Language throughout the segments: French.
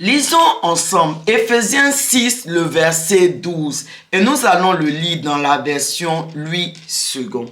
Lisons ensemble Éphésiens 6, le verset 12, et nous allons le lire dans la version Louis II.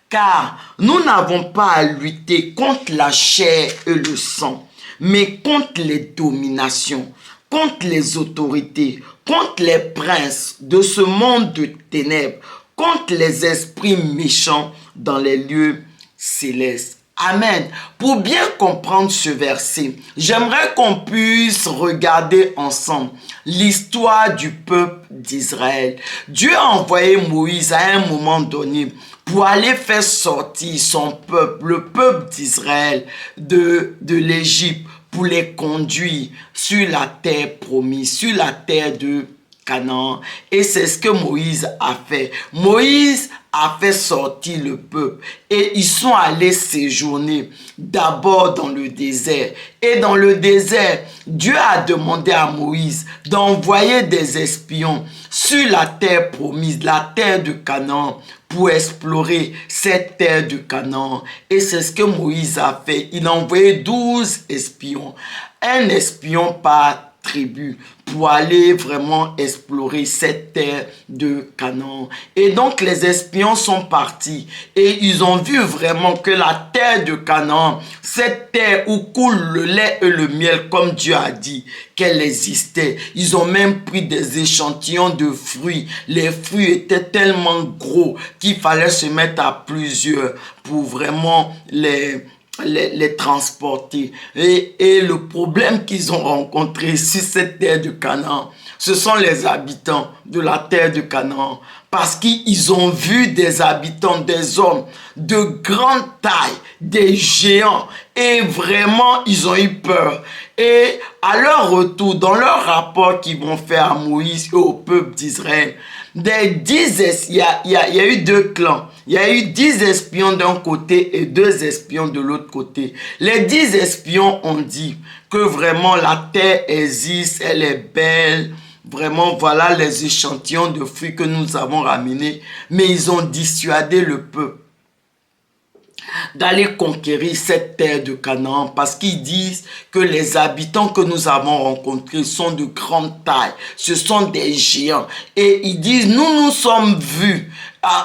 Car nous n'avons pas à lutter contre la chair et le sang, mais contre les dominations, contre les autorités, contre les princes de ce monde de ténèbres, contre les esprits méchants dans les lieux célestes. Amen. Pour bien comprendre ce verset, j'aimerais qu'on puisse regarder ensemble l'histoire du peuple d'Israël. Dieu a envoyé Moïse à un moment donné pour aller faire sortir son peuple, le peuple d'Israël, de l'Égypte, pour les conduire sur la terre promise, sur la terre de Canaan. Et c'est ce que Moïse a fait. Moïse a fait sortir le peuple et ils sont allés séjourner d'abord dans le désert. Et dans le désert, Dieu a demandé à Moïse d'envoyer des espions sur la terre promise, la terre de Canaan, pour explorer cette terre de Canaan. Et c'est ce que Moïse a fait. Il a envoyé 12 espions, un espion par tribu, pour aller vraiment explorer cette terre de Canaan. Et donc les espions sont partis et ils ont vu vraiment que la terre de Canaan, cette terre où coule le lait et le miel, comme Dieu a dit qu'elle existait. Ils ont même pris des échantillons de fruits. Les fruits étaient tellement gros qu'il fallait se mettre à plusieurs pour vraiment les transporter. Et le problème qu'ils ont rencontré sur cette terre de Canaan, ce sont les habitants de la terre de Canaan. Parce qu'ils ont vu des habitants, des hommes de grande taille, des géants. Et vraiment, ils ont eu peur. Et à leur retour, dans leur rapport qu'ils vont faire à Moïse et au peuple d'Israël, il y a eu deux clans. Il y a eu 10 espions d'un côté et 2 espions de l'autre côté. Les 10 espions ont dit que vraiment la terre existe, elle est belle. Vraiment, voilà les échantillons de fruits que nous avons ramenés. Mais ils ont dissuadé le peuple d'aller conquérir cette terre de Canaan parce qu'ils disent que les habitants que nous avons rencontrés sont de grande taille, ce sont des géants. Et ils disent, nous sommes vus,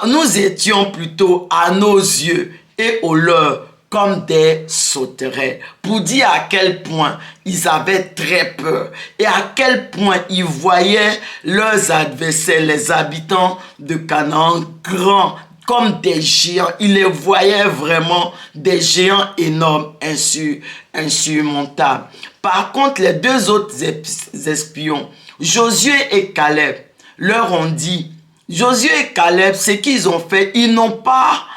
nous étions plutôt à nos yeux et aux leurs comme des sauterelles, pour dire à quel point ils avaient très peur et à quel point ils voyaient leurs adversaires, les habitants de Canaan, grands, comme des géants. Ils les voyaient vraiment des géants énormes, insurmontables. Par contre, les deux autres espions, Josué et Caleb, leur ont dit, Josué et Caleb, ce qu'ils ont fait, ils n'ont pas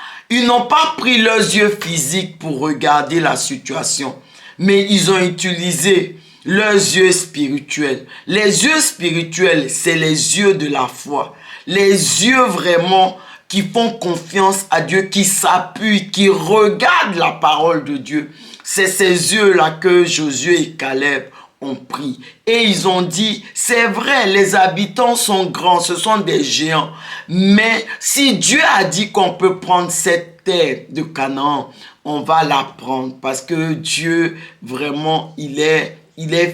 pris leurs yeux physiques pour regarder la situation, mais ils ont utilisé leurs yeux spirituels. Les yeux spirituels, c'est les yeux de la foi. Les yeux vraiment qui font confiance à Dieu, qui s'appuient, qui regardent la parole de Dieu. C'est ces yeux-là que Josué et Caleb ont pris. Et ils ont dit, c'est vrai, les habitants sont grands, ce sont des géants. Mais si Dieu a dit qu'on peut prendre cette terre de Canaan, on va la prendre. Parce que Dieu, vraiment, il est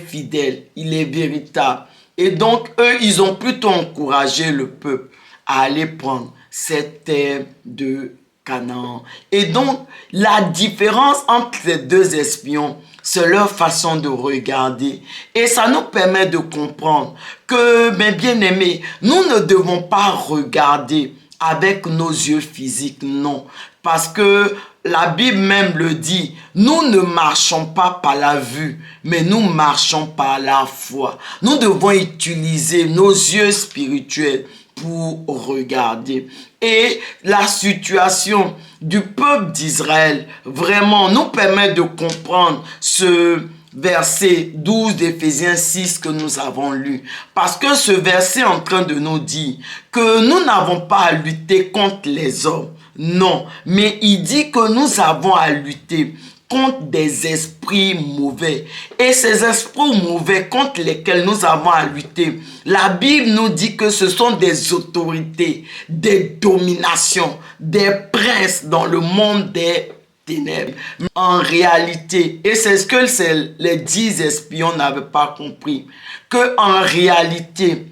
fidèle, il est véritable. Et donc, eux, ils ont plutôt encouragé le peuple à aller prendre cette terre de Canaan. Et donc, la différence entre les deux espions, c'est leur façon de regarder. Et ça nous permet de comprendre que, mes bien-aimés, nous ne devons pas regarder avec nos yeux physiques, non. Parce que la Bible même le dit, nous ne marchons pas par la vue, mais nous marchons par la foi. Nous devons utiliser nos yeux spirituels pour regarder. Et la situation du peuple d'Israël vraiment nous permet de comprendre ce verset 12 d'Éphésiens 6 que nous avons lu. Parce que ce verset est en train de nous dire que nous n'avons pas à lutter contre les hommes. Non, mais il dit que nous avons à lutter contre des esprits mauvais. Et ces esprits mauvais contre lesquels nous avons à lutter, la Bible nous dit que ce sont des autorités, des dominations, des princes dans le monde des ténèbres. En réalité, et c'est ce que les 10 espions n'avaient pas compris, que en réalité,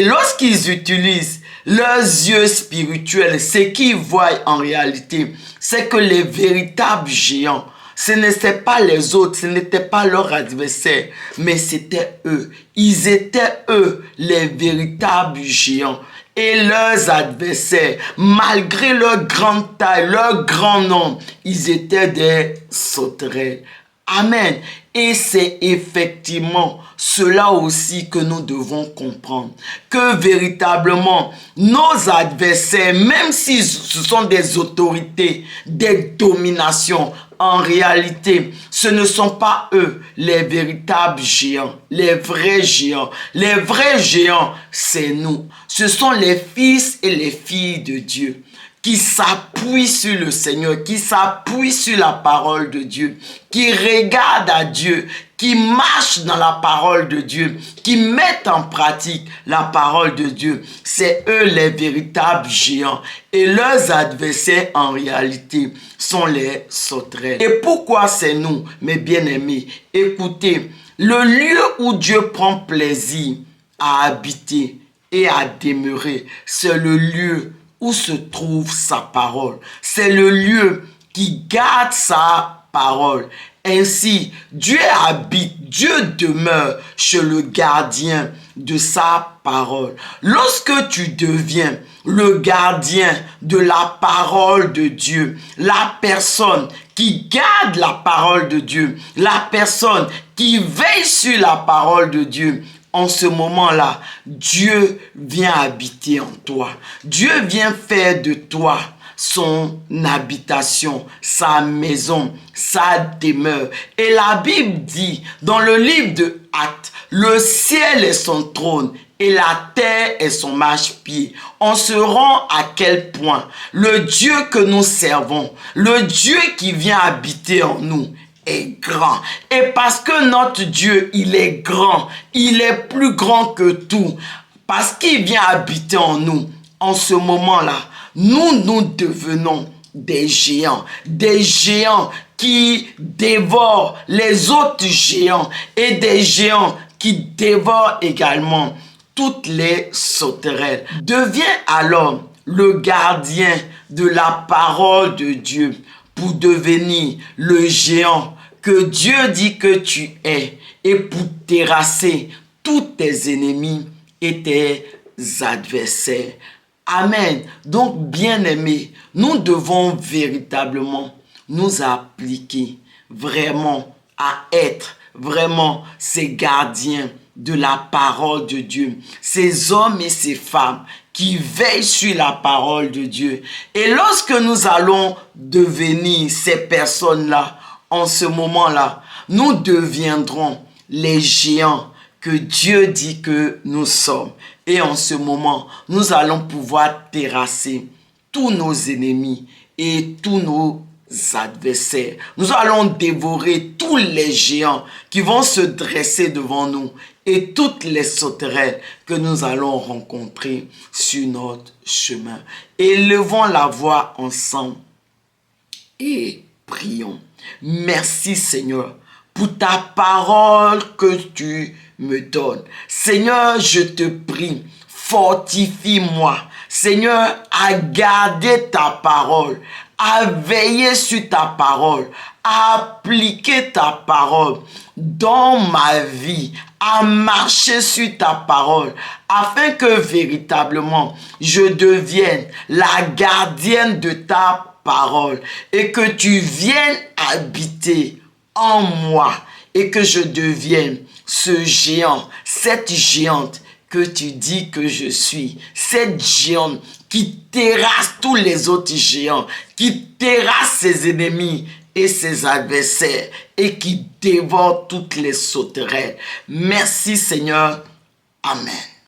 lorsqu'ils utilisent leurs yeux spirituels, ce qu'ils voient en réalité, c'est que les véritables géants, ce n'étaient pas les autres, ce n'étaient pas leurs adversaires, mais c'était eux. Ils étaient eux, les véritables géants. Et leurs adversaires, malgré leur grande taille, leur grand nombre, ils étaient des sauterelles. Amen. Et c'est effectivement cela aussi que nous devons comprendre. Que véritablement, nos adversaires, même si ce sont des autorités, des dominations, en réalité, ce ne sont pas eux les véritables géants, les vrais géants. Les vrais géants, c'est nous. Ce sont les fils et les filles de Dieu qui s'appuient sur le Seigneur, qui s'appuient sur la parole de Dieu, qui regardent à Dieu, qui marchent dans la parole de Dieu, qui mettent en pratique la parole de Dieu. C'est eux les véritables géants. Et leurs adversaires, en réalité, sont les sauterelles. Et pourquoi c'est nous, mes bien-aimés? Écoutez, le lieu où Dieu prend plaisir à habiter et à demeurer, c'est le lieu où se trouve sa parole. C'est le lieu qui garde sa parole. Ainsi, Dieu habite, Dieu demeure chez le gardien de sa parole. Lorsque tu deviens le gardien de la parole de Dieu, la personne qui garde la parole de Dieu, la personne qui veille sur la parole de Dieu, en ce moment-là, Dieu vient habiter en toi. Dieu vient faire de toi son habitation, sa maison, sa demeure. Et la Bible dit, dans le livre de Actes, le ciel est son trône et la terre est son marchepied. On se rend à quel point le Dieu que nous servons, le Dieu qui vient habiter en nous, est grand. Et parce que notre Dieu, il est grand, il est plus grand que tout, parce qu'il vient habiter en nous, en ce moment-là, nous devenons des géants qui dévorent les autres géants et des géants qui dévorent également toutes les sauterelles. Deviens alors le gardien de la parole de Dieu pour devenir le géant que Dieu dit que tu es et pour terrasser tous tes ennemis et tes adversaires. Amen. Donc, bien-aimés, nous devons véritablement nous appliquer vraiment à être vraiment ces gardiens de la parole de Dieu, ces hommes et ces femmes qui veillent sur la parole de Dieu. Et lorsque nous allons devenir ces personnes-là, en ce moment-là, nous deviendrons les géants que Dieu dit que nous sommes. Et en ce moment, nous allons pouvoir terrasser tous nos ennemis et tous nos adversaires. Nous allons dévorer tous les géants qui vont se dresser devant nous et toutes les sauterelles que nous allons rencontrer sur notre chemin. Élevons la voix ensemble et prions. Merci Seigneur pour ta parole que tu me donnes. Seigneur, je te prie, fortifie-moi. Seigneur, à garder ta parole, à veiller sur ta parole, à appliquer ta parole dans ma vie, à marcher sur ta parole, afin que véritablement je devienne la gardienne de ta parole et que tu viennes habiter en moi et que je devienne ce géant, cette géante que tu dis que je suis, cette géante qui terrasse tous les autres géants, qui terrasse ses ennemis et ses adversaires et qui dévore toutes les sauterelles. Merci Seigneur. Amen.